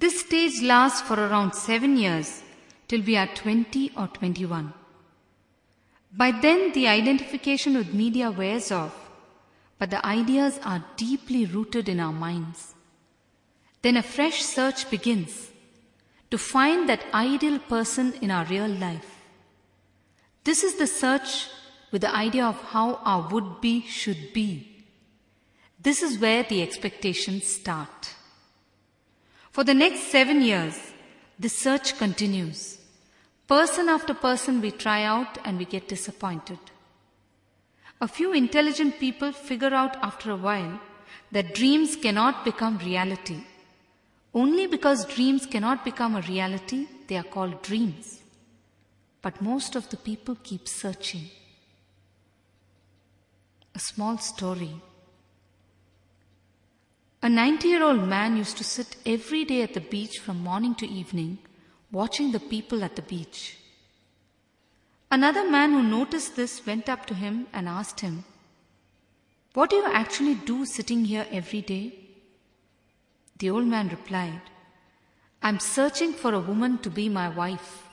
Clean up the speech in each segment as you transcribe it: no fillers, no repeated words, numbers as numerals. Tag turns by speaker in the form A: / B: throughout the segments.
A: This stage lasts for around 7 years till we are 20 or 21. By then, the identification with media wears off, but the ideas are deeply rooted in our minds. Then a fresh search begins to find that ideal person in our real life. This is the search with the idea of how our would-be should be. This is where the expectations start. For the next 7 years, this search continues. Person after person we try out and we get disappointed. A few intelligent people figure out after a while that dreams cannot become reality. Only because dreams cannot become a reality, they are called dreams. But most of the people keep searching. A small story. A 90-year-old man used to sit every day at the beach from morning to evening, watching the people at the beach. Another man who noticed this went up to him and asked him, "What do you actually do sitting here every day?" The old man replied, "I'm searching for a woman to be my wife."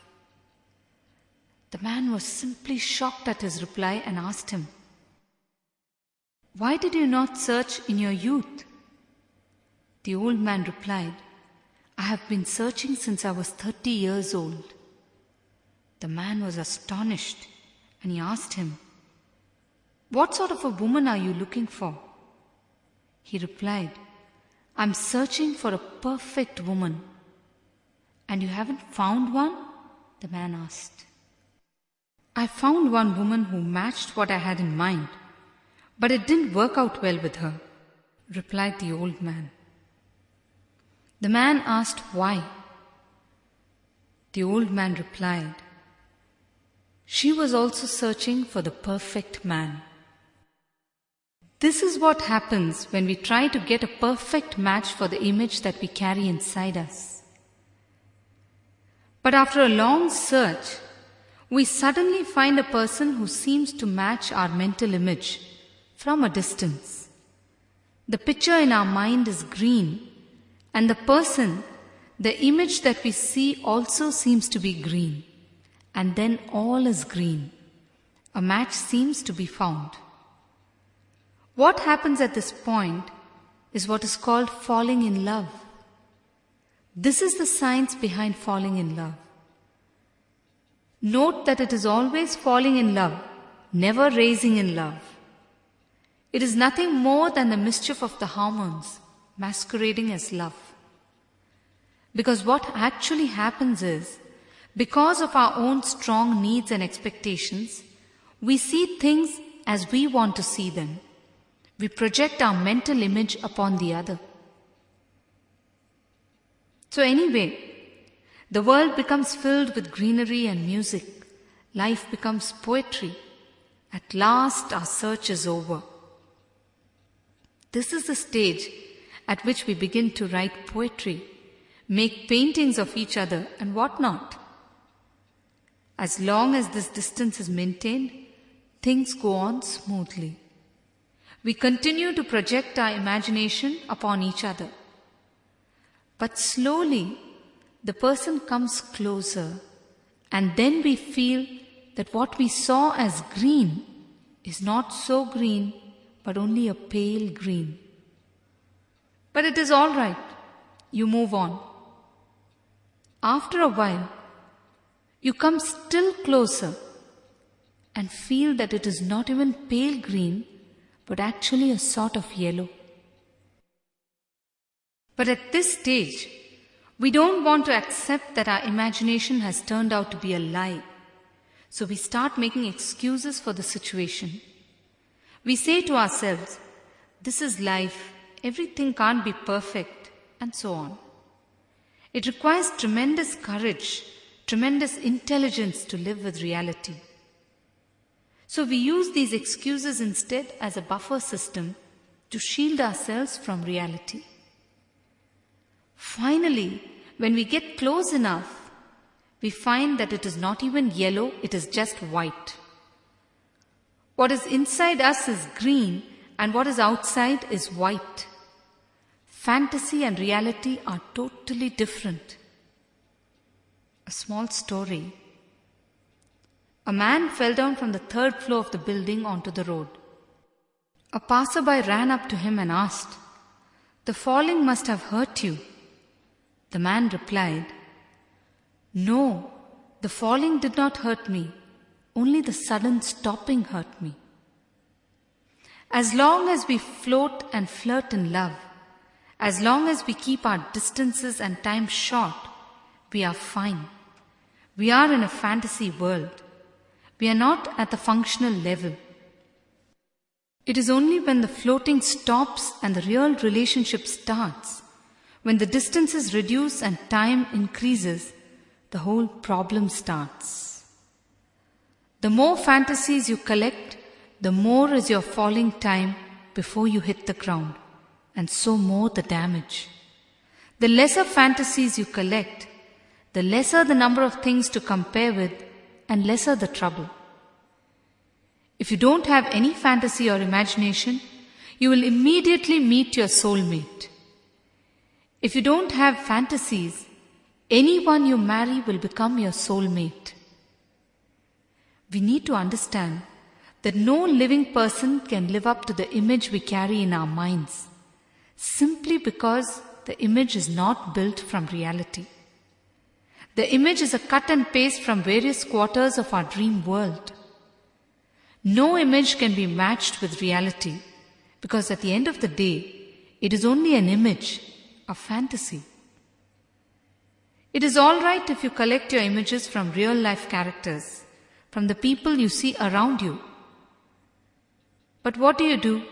A: The man was simply shocked at his reply and asked him, "Why did you not search in your youth?" The old man replied, "I have been searching since I was 30 years old." The man was astonished and he asked him, "What sort of a woman are you looking for?" He replied, "I'm searching for a perfect woman." "And you haven't found one?" the man asked. "I found one woman who matched what I had in mind, but it didn't work out well with her," replied the old man. The man asked why. The old man replied, "She was also searching for the perfect man." This is what happens when we try to get a perfect match for the image that we carry inside us. But after a long search, we suddenly find a person who seems to match our mental image from a distance. The picture in our mind is green, and the person, the image that we see also seems to be green. And then all is green. A match seems to be found. What happens at this point is what is called falling in love. This is the science behind falling in love. Note that it is always falling in love, never raising in love. It is nothing more than the mischief of the hormones masquerading as love. Because what actually happens is, because of our own strong needs and expectations, we see things as we want to see them. We project our mental image upon the other. So anyway, the world becomes filled with greenery and music. Life becomes poetry. At last our search is over. This is the stage at which we begin to write poetry, make paintings of each other and what not. As long as this distance is maintained, things go on smoothly. We continue to project our imagination upon each other. But slowly, the person comes closer, and then we feel that what we saw as green is not so green, but only a pale green. But it is all right. You move on. After a while, you come still closer and feel that it is not even pale green, but actually a sort of yellow. But at this stage, we don't want to accept that our imagination has turned out to be a lie. So we start making excuses for the situation. We say to ourselves, "This is life, everything can't be perfect," and so on. It requires tremendous courage, tremendous intelligence to live with reality. So we use these excuses instead as a buffer system to shield ourselves from reality. Finally, when we get close enough, we find that it is not even yellow, it is just white. What is inside us is green and what is outside is white. fantasy and reality are totally different. A small story. A man fell down from the 3rd floor of the building onto the road. A passerby ran up to him and asked, "The falling must have hurt you." The man replied, "No, the falling did not hurt me. Only the sudden stopping hurt me." As long as we float and flirt in love, as long as we keep our distances and time short, we are fine. We are in a fantasy world. We are not at the functional level. It is only when the floating stops and the real relationship starts, when the distances reduce and time increases, the whole problem starts. The more fantasies you collect, the more is your falling time before you hit the ground, and so more the damage. The lesser fantasies you collect, the lesser the number of things to compare with, and lesser the trouble. If you don't have any fantasy or imagination, you will immediately meet your soulmate. If you don't have fantasies, anyone you marry will become your soulmate. We need to understand that no living person can live up to the image we carry in our minds, simply because the image is not built from reality. The image is a cut and paste from various quarters of our dream world. No image can be matched with reality, because at the end of the day, it is only an image, a fantasy. It is all right if you collect your images from real life characters, from the people you see around you. But what do?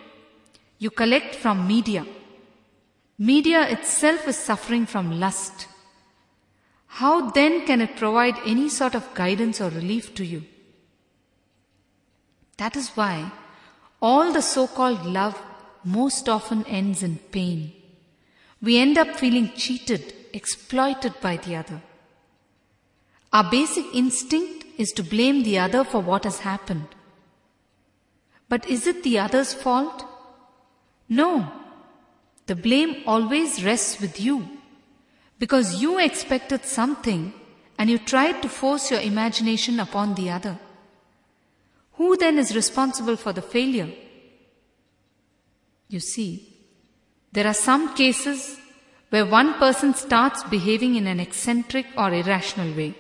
A: You collect from media. Media itself is suffering from lust. How then can it provide any sort of guidance or relief to you? That is why all the so-called love most often ends in pain. We end up feeling cheated, exploited by the other. Our basic instinct is to blame the other for what has happened. But is it the other's fault? No. The blame always rests with you, because you expected something and you tried to force your imagination upon the other. Who then is responsible for the failure? You see, there are some cases where one person starts behaving in an eccentric or irrational way.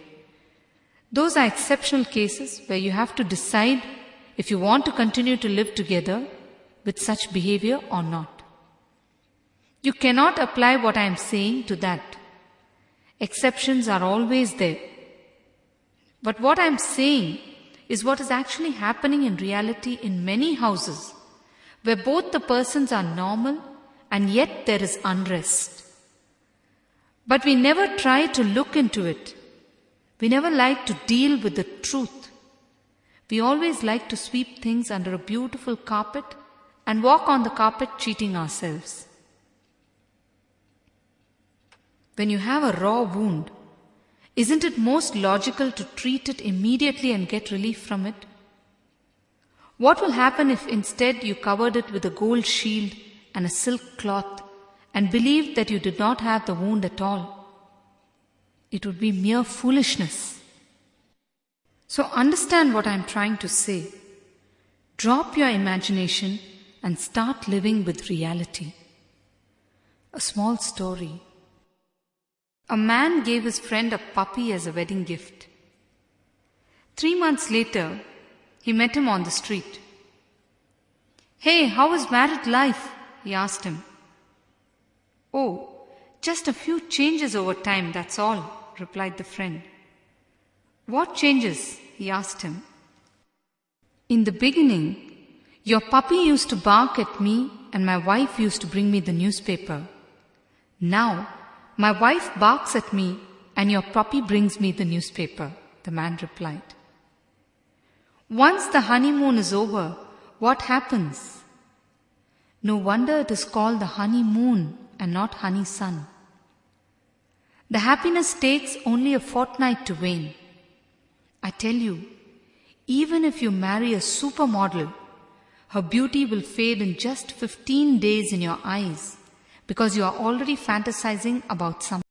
A: Those are exceptional cases where you have to decide if you want to continue to live together with such behavior or not. You cannot apply what I am saying to that. Exceptions are always there. But what I am saying is what is actually happening in reality in many houses, where both the persons are normal and yet there is unrest. But we never try to look into it. We never like to deal with the truth. We always like to sweep things under a beautiful carpet and walk on the carpet cheating ourselves. When you have a raw wound, isn't it most logical to treat it immediately and get relief from it? What will happen if instead you covered it with a gold shield and a silk cloth and believed that you did not have the wound at all? It would be mere foolishness. So understand what I am trying to say. Drop your imagination and start living with reality. A small story. A man gave his friend a puppy as a wedding gift. 3 months later, he met him on the street. "Hey, how is married life?" he asked him. "Oh, just a few changes over time, that's all," replied the friend. "What changes?" he asked him. "In the beginning, your puppy used to bark at me and my wife used to bring me the newspaper. Now, my wife barks at me and your puppy brings me the newspaper," the man replied. "Once the honeymoon is over, what happens?" No wonder it is called the honeymoon and not honey sun. The happiness takes only a fortnight to wane. I tell you, even if you marry a supermodel, her beauty will fade in just 15 days in your eyes, because you are already fantasizing about something.